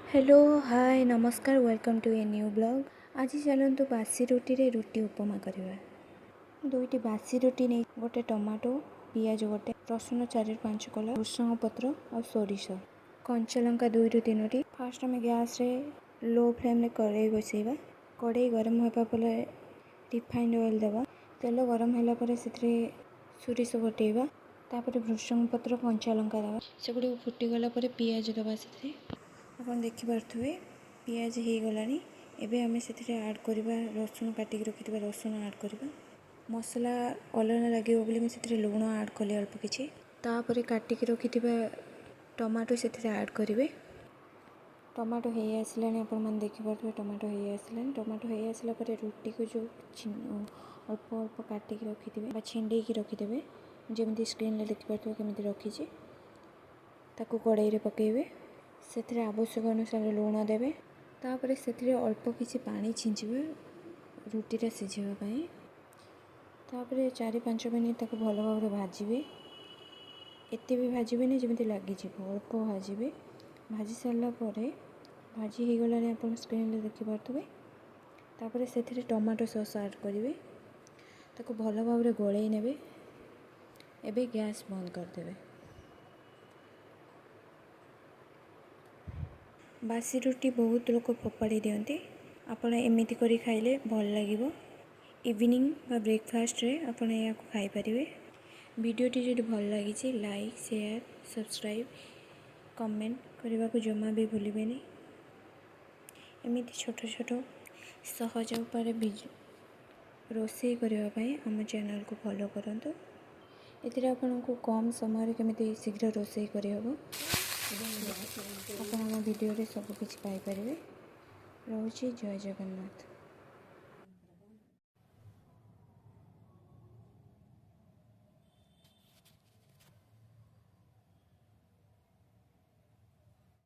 Hello hi नमस्कार welcome to a new blog. आज चलतु बासी रुटी रे रुटी उपमा करवा। दुईटी बासी रुटी नहीं गोटे टमाटो पियाज गोटे रसुण 4-5 कला भृषंग पत्र और सोरिष कंचा लंका 2-3। फास्ट आम गैस रे लो फ्लेम रे कड़ाई बसैबा। कड़ाई गरम होगा पर रिफाइंड ऑयल देवा। तेल गरम है सोरिष बटेबा तापर भृषंग पत्र कंचा लंका देवा से फुटीगला पियाज देवा। से आप देखिपे पियाज हो गलानी। एबे आमे से ऐड करवा रसुण काटिक रखि रसुण ऐड करवा। मसला अलग लगे बोली से लुण ऐड कले अल्प किछि। तापर काटिक रखि टमाटो से ऐड करेंगे। टमाटो हो आसला आप देखिपे टमाटो हो आसला। टमाटो हो आसला रुटी को जो अल्प अल्प काटिक रखिथे छिंडे रखिदे जमी स्क्रीन देखिपे केमी रखी कड़ाई रे पकेबे। से आवश्यक अनुसार लुण देवे। तापर से अल्प किसी पानी छींचबे रुटीटा सिझापी। तापर 4-5 मिनट तक भल भाव भाजबे। एत भी भाजबे जमी लगिज अल्प भाजबे। भाजी सारा भाजी हो गला आप स्क्रीन देखिपे। तापर से टमाटो सॉस ऐड करेंगे ताको भल भाव गोलई नेबे। एबे गैस बंद करदे। बासी रुटी बहुत लोग फोपाड़ी दियंती। आपण एमिति करी खाइले भल लागिबो। इवनिंग बा ब्रेकफास्ट रे आपण या खाई परिवे। वीडियोटी जो भल लगी लाइक शेयर सब्सक्राइब कमेंट करने को जमा भी भूलिबेनी। एमिति छोट छोट सहज उपाय रोषे करने आम चैनल को फॉलो करंतु। एथिरे आपनको कम समय केमिति शीघ्र रोषे करहब आप वीडियो सब किछि पाई परिबे। रहुछि जय जगन्नाथ।